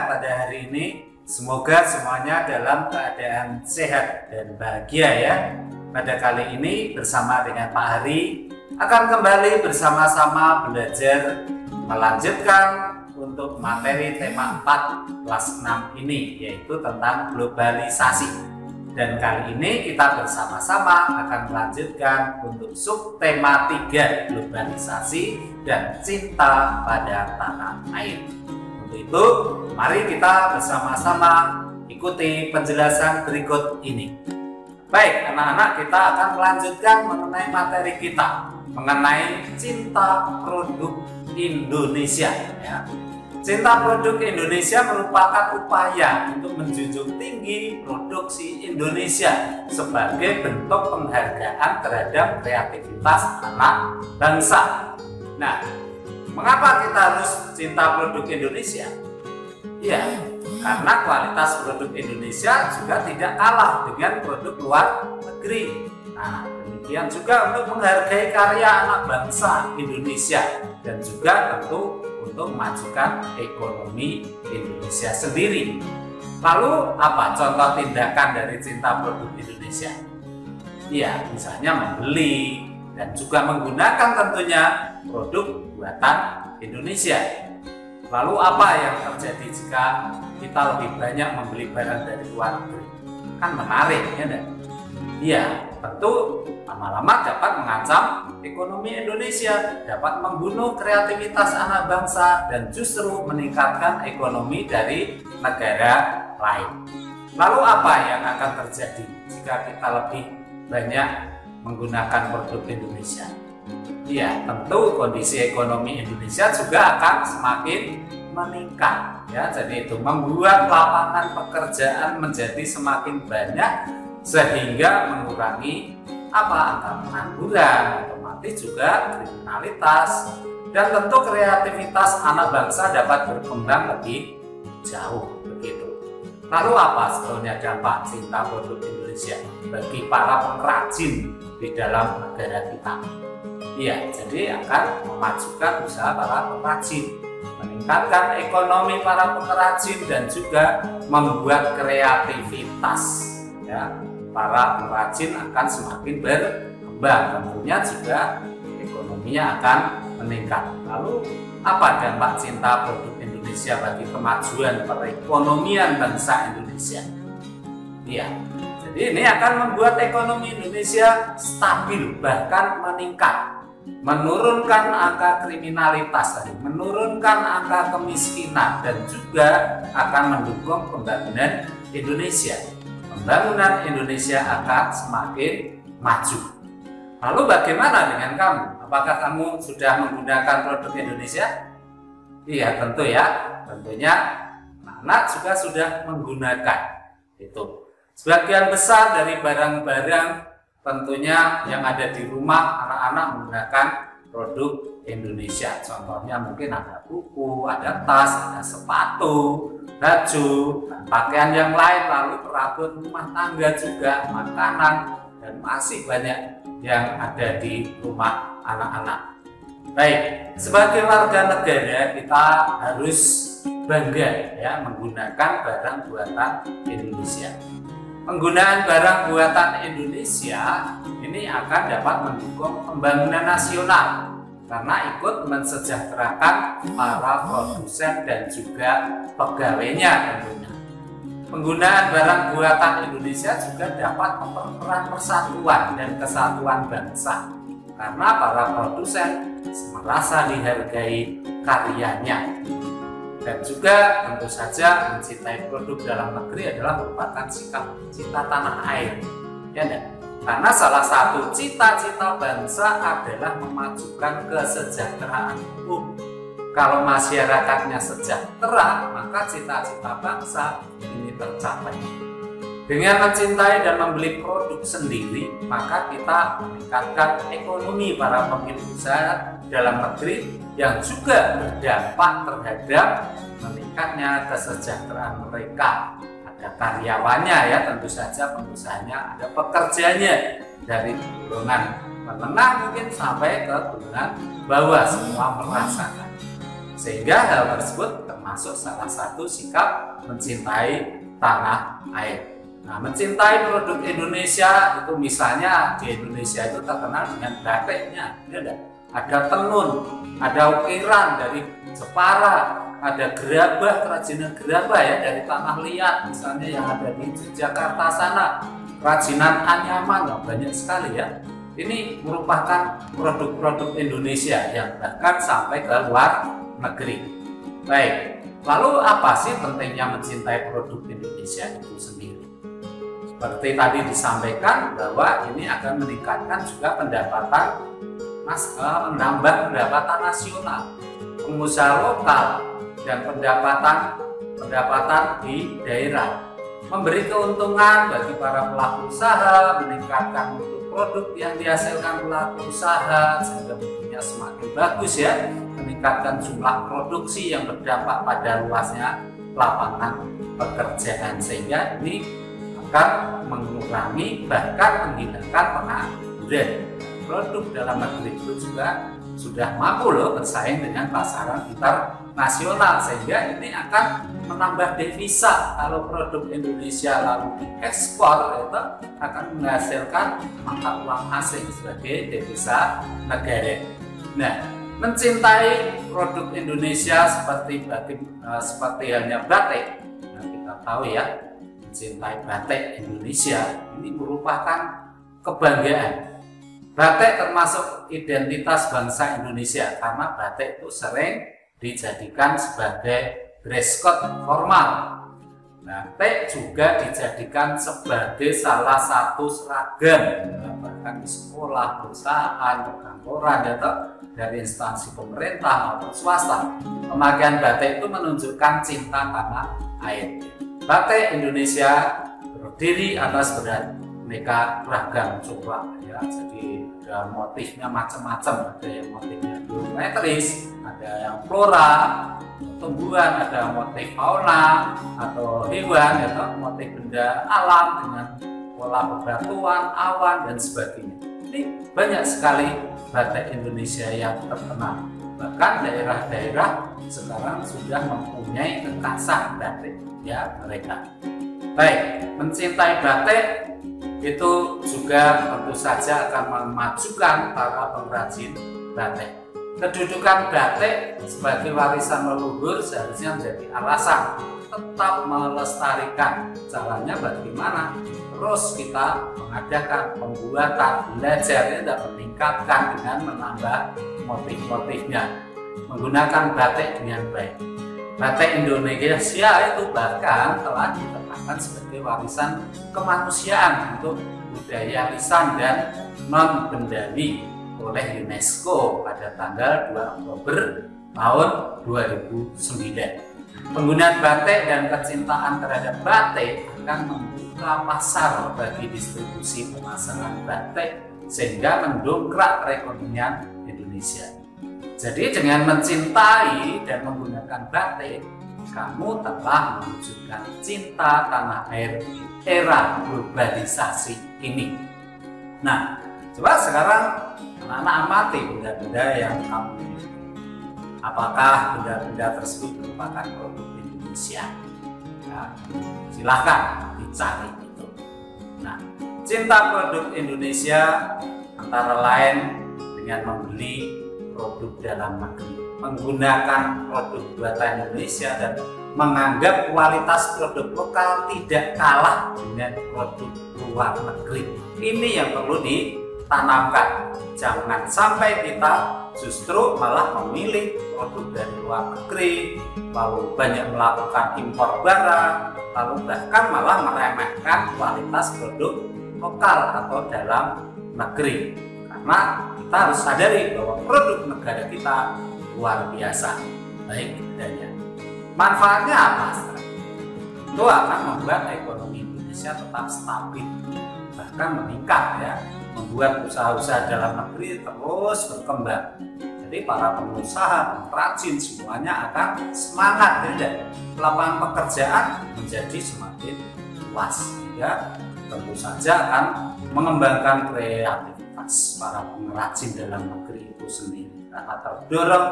pada hari ini. Semoga semuanya dalam keadaan sehat dan bahagia ya. Pada kali ini bersama dengan Pak Hari akan kembali bersama-sama belajar melanjutkan untuk materi tema 4 kelas 6 ini, yaitu tentang globalisasi. Dan kali ini kita bersama-sama akan melanjutkan untuk subtema 3, globalisasi dan cinta pada tanah air. Untuk itu, mari kita bersama-sama ikuti penjelasan berikut ini. Baik, anak-anak, kita akan melanjutkan mengenai materi kita, mengenai cinta produk Indonesia. Ya. Cinta produk Indonesia merupakan upaya untuk menjunjung tinggi produksi Indonesia sebagai bentuk penghargaan terhadap kreativitas anak bangsa. Nah, mengapa kita harus cinta produk Indonesia? Ya, karena kualitas produk Indonesia juga tidak kalah dengan produk luar negeri. Nah, demikian juga untuk menghargai karya anak bangsa Indonesia dan juga tentu untuk memajukan ekonomi Indonesia sendiri. Lalu apa contoh tindakan dari cinta produk Indonesia? Ya, misalnya membeli dan juga menggunakan tentunya produk buatan Indonesia. Lalu apa yang terjadi jika kita lebih banyak membeli barang dari luar negeri? Kan menarik, ya enggak? Iya, tentu lama-lama dapat mengancam ekonomi Indonesia, dapat membunuh kreativitas anak bangsa, dan justru meningkatkan ekonomi dari negara lain. Lalu apa yang akan terjadi jika kita lebih banyak menggunakan produk Indonesia? Iya, tentu kondisi ekonomi Indonesia juga akan semakin meningkat. Ya, jadi itu membuat lapangan pekerjaan menjadi semakin banyak sehingga mengurangi angka pengangguran, otomatis juga kriminalitas, dan tentu kreativitas anak bangsa dapat berkembang lebih jauh begitu. Lalu apa sebetulnya dampak cinta produk Indonesia bagi para pengrajin di dalam negara kita? Iya, jadi akan memajukan usaha para pengrajin, meningkatkan ekonomi para pengrajin, dan juga membuat kreativitas ya, para pengrajin akan semakin berkembang, tentunya juga ekonominya akan meningkat. Lalu apa dampak cinta produk Indonesia bagi kemajuan perekonomian bangsa Indonesia? Iya, jadi ini akan membuat ekonomi Indonesia stabil bahkan meningkat, menurunkan angka kriminalitas, menurunkan angka kemiskinan, dan juga akan mendukung pembangunan Indonesia. Pembangunan Indonesia akan semakin maju. Lalu bagaimana dengan kamu? Apakah kamu sudah menggunakan produk Indonesia? Iya, tentu ya. Tentunya anak-anak juga sudah menggunakan itu. Sebagian besar dari barang-barang tentunya yang ada di rumah anak-anak menggunakan produk Indonesia. Contohnya mungkin ada buku, ada tas, ada sepatu, baju, dan pakaian yang lain, lalu perabot rumah tangga juga, makanan, dan masih banyak yang ada di rumah anak-anak. Baik, sebagai warga negara kita harus bangga ya menggunakan barang buatan Indonesia. Penggunaan barang buatan Indonesia ini akan dapat mendukung pembangunan nasional karena ikut mensejahterakan para produsen dan juga pegawainya tentunya. Penggunaan barang buatan Indonesia juga dapat mempererat persatuan dan kesatuan bangsa karena para produsen merasa dihargai karyanya. Dan juga tentu saja mencintai produk dalam negeri adalah merupakan sikap cinta tanah air, ya enggak? Karena salah satu cita-cita bangsa adalah memajukan kesejahteraan umum. Kalau masyarakatnya sejahtera, maka cita-cita bangsa ini tercapai. Dengan mencintai dan membeli produk sendiri, maka kita meningkatkan ekonomi para pemilik usaha dalam negeri yang juga berdampak terhadap meningkatnya kesejahteraan mereka. Ada karyawannya ya, tentu saja pengusahanya, ada pekerjanya dari golongan menengah mungkin sampai ke golongan bawah, semua merasakan. Sehingga hal tersebut termasuk salah satu sikap mencintai tanah air. Nah, mencintai produk Indonesia itu misalnya di Indonesia itu terkenal dengan batiknya, ya, ada tenun, ada ukiran dari Jepara, ada gerabah, kerajinan gerabah ya dari tanah liat misalnya yang ada di Jakarta sana, kerajinan anyaman ya, banyak sekali ya. Ini merupakan produk-produk Indonesia yang bahkan sampai ke luar negeri. Baik, lalu apa sih pentingnya mencintai produk Indonesia itu sendiri? Seperti tadi disampaikan bahwa ini akan meningkatkan juga pendapatan, menambah pendapatan nasional, pengusaha lokal, dan pendapatan di daerah, memberi keuntungan bagi para pelaku usaha, meningkatkan produk yang dihasilkan pelaku usaha sehingga bentuknya semakin bagus ya, meningkatkan jumlah produksi yang berdampak pada luasnya lapangan pekerjaan, sehingga ini akan mengurangi bahkan menghilangkan pengangguran. Produk dalam negeri itu juga sudah mampu loh bersaing dengan pasaran internasional, sehingga ini akan menambah devisa. Kalau produk Indonesia lalu diekspor itu akan menghasilkan mata uang asing sebagai devisa negara. Nah, mencintai produk Indonesia seperti halnya batik. Nah, kita tahu ya, mencintai batik Indonesia ini merupakan kebanggaan. Batik termasuk identitas bangsa Indonesia karena batik itu sering dijadikan sebagai dress code formal. Batik juga dijadikan sebagai salah satu seragam, bahkan di sekolah, perusahaan, perkantoran, atau dari instansi pemerintah maupun swasta. Pemakaian batik itu menunjukkan cinta tanah air. Batik Indonesia berdiri atas beraneka ragam corak ya, jadi ada motifnya macam-macam, ada yang motifnya geometris, ada yang flora, tumbuhan, ada motif fauna atau hewan, atau motif benda alam dengan pola bebatuan, awan dan sebagainya. Ini banyak sekali batik Indonesia yang terkenal. Bahkan daerah-daerah sekarang sudah mempunyai kekasan batik ya mereka. Baik, mencintai batik itu juga tentu saja akan memajukan para pengrajin batik. Kedudukan batik sebagai warisan leluhur seharusnya menjadi alasan tetap melestarikan. Caranya bagaimana? Terus kita mengadakan pembuatan, belajar, dan meningkatkan dengan menambah motif-motifnya, menggunakan batik dengan baik. Batik Indonesia itu bahkan telah ditetapkan sebagai warisan kemanusiaan untuk budaya lisan dan non-bendami oleh UNESCO pada tanggal 2 Oktober tahun 2009. Penggunaan batik dan kecintaan terhadap batik akan membuka pasar bagi distribusi pemasaran batik sehingga mendongkrak perekonomian Indonesia. Jadi dengan mencintai dan menggunakan batik, kamu telah menunjukkan cinta tanah air di era globalisasi ini. Nah, coba sekarang anak-anak amati benda-benda yang kamu miliki. Apakah benda-benda tersebut merupakan produk Indonesia? Nah, silahkan dicari itu. Nah, cinta produk Indonesia antara lain dengan membeli produk dalam negeri, menggunakan produk buatan Indonesia, dan menganggap kualitas produk lokal tidak kalah dengan produk luar negeri. Ini yang perlu ditanamkan. Jangan sampai kita justru malah memilih produk dari luar negeri, lalu banyak melakukan impor barang, lalu bahkan malah meremehkan kualitas produk lokal atau dalam negeri. Karena kita harus sadari bahwa produk negara kita luar biasa baik adanya. Manfaatnya apa? Itu akan membuat ekonomi Indonesia tetap stabil, bahkan meningkat ya, membuat usaha-usaha dalam negeri terus berkembang. Jadi para pengusaha, pengrajin semuanya akan semangat ya, lapangan pekerjaan menjadi semakin luas ya, tentu saja akan mengembangkan kreativitas para pengrajin dalam negeri itu sendiri. karena terdorong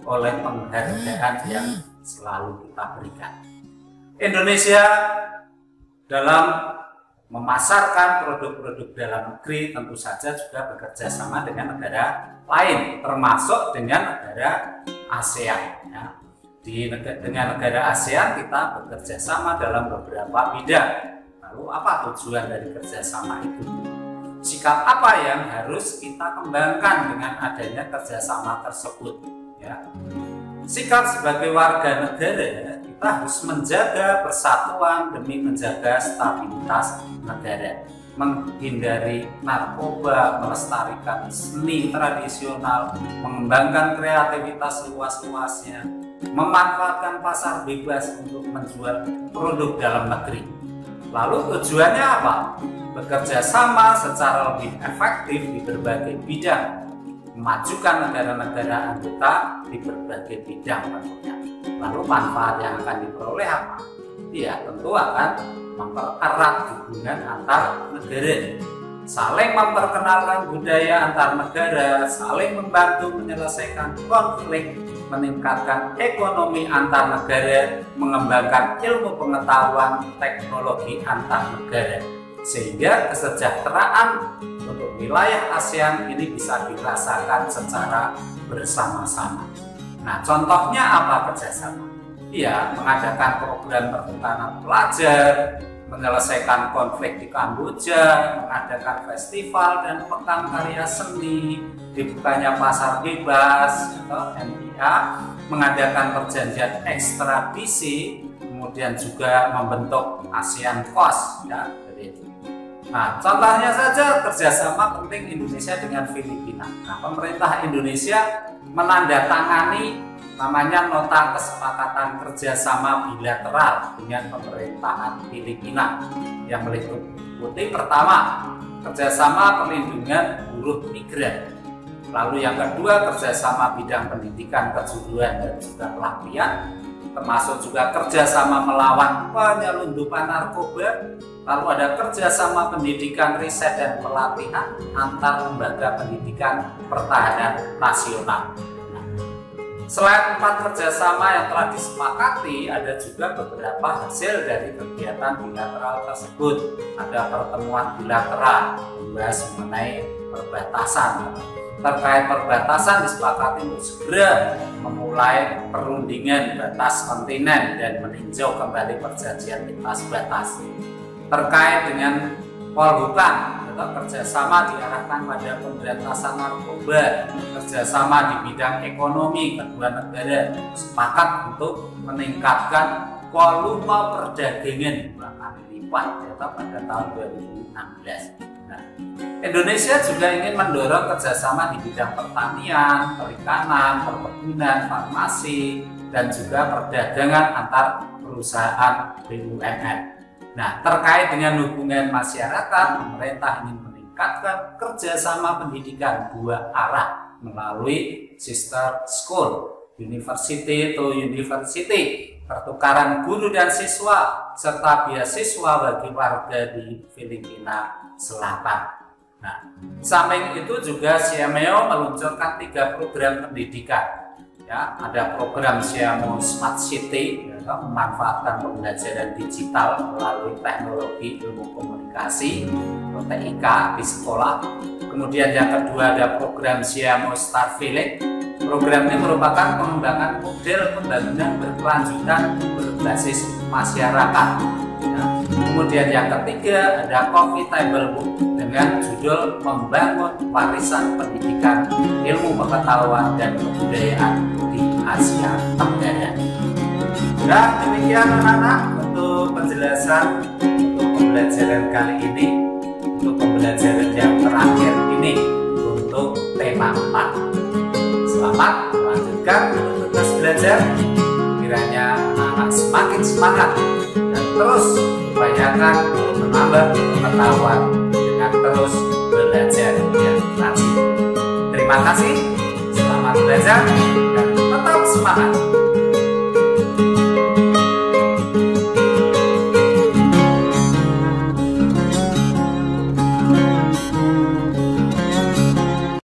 oleh penghargaan yang selalu kita berikan. Indonesia dalam memasarkan produk-produk dalam negeri tentu saja juga bekerja sama dengan negara lain, termasuk dengan negara ASEAN. Ya. Dengan negara ASEAN kita bekerja sama dalam beberapa bidang. Lalu apa tujuan dari kerjasama itu? Sikap apa yang harus kita kembangkan dengan adanya kerjasama tersebut? Ya. Sikap sebagai warga negara, kita harus menjaga persatuan demi menjaga stabilitas negara, menghindari narkoba, melestarikan seni tradisional, mengembangkan kreativitas luas-luasnya, memanfaatkan pasar bebas untuk menjual produk dalam negeri. Lalu tujuannya apa? Bekerja sama secara lebih efektif di berbagai bidang, memajukan negara-negara anggota di berbagai bidang tentunya. Lalu manfaat yang akan diperoleh apa? Ya tentu akan mempererat hubungan antar negara, saling memperkenalkan budaya antar negara, saling membantu menyelesaikan konflik, meningkatkan ekonomi antar negara, mengembangkan ilmu pengetahuan teknologi antar negara, sehingga kesejahteraan untuk wilayah ASEAN ini bisa dirasakan secara bersama-sama. Nah, contohnya apa kerjasama? Ya, mengadakan program pertukaran pelajar, menyelesaikan konflik di Kamboja, mengadakan festival dan pekan karya seni, dibukanya pasar bebas atau MPA, mengadakan perjanjian ekstradisi, kemudian juga membentuk ASEAN COST, ya. Nah, contohnya saja kerjasama penting Indonesia dengan Filipina. Nah, pemerintah Indonesia menandatangani namanya Nota Kesepakatan Kerjasama Bilateral dengan pemerintahan Filipina yang meliputi pertama, kerjasama perlindungan buruh migran. Lalu yang kedua, kerjasama bidang pendidikan, kejuruan dan juga pelatihan, termasuk juga kerjasama melawan penyelundupan narkoba. Lalu ada kerjasama pendidikan, riset dan pelatihan antar lembaga pendidikan pertahanan nasional. Selain 4 kerjasama yang telah disepakati, ada juga beberapa hasil dari kegiatan bilateral tersebut. Ada pertemuan bilateral membahas mengenai perbatasan. Terkait perbatasan disepakati untuk segera memulai perundingan batas kontinen dan meninjau kembali perjanjian lintas batas. Terkait dengan Polhukam, kerjasama diarahkan pada pemberantasan narkoba, kerjasama di bidang ekonomi. Kedua negara sepakat untuk meningkatkan volume perdagangan 2 kali lipat pada tahun 2016. Nah, Indonesia juga ingin mendorong kerjasama di bidang pertanian, perikanan, perkebunan, farmasi, dan juga perdagangan antar perusahaan BUMN. Nah, terkait dengan hubungan masyarakat, pemerintah ingin meningkatkan kerjasama pendidikan 2 arah melalui sister school, university to university, pertukaran guru dan siswa, serta beasiswa bagi warga di Filipina Selatan. Nah, samping itu juga Siameo meluncurkan 3 program pendidikan. Ya, ada program Siameo Smart City, memanfaatkan pembelajaran digital melalui teknologi ilmu komunikasi atau TIK di sekolah. Kemudian yang kedua ada program Siameo Start Village. Program ini merupakan pengembangan model pembangunan berkelanjutan berbasis masyarakat. Ya. Kemudian yang ketiga ada Coffee Table Book dengan judul Membangun Warisan Pendidikan, Ilmu Pengetahuan dan Kebudayaan di Asia Tenggara. Nah, demikian anak-anak untuk penjelasan untuk pembelajaran kali ini, untuk pembelajaran yang terakhir ini untuk tema 4. Selamat melanjutkan untuk tugas belajar. Kiranya anak-anak semakin semangat dan terus upayakan menambah pengetahuan dengan terus belajar yang rajin. Terima kasih, selamat belajar dan tetap semangat.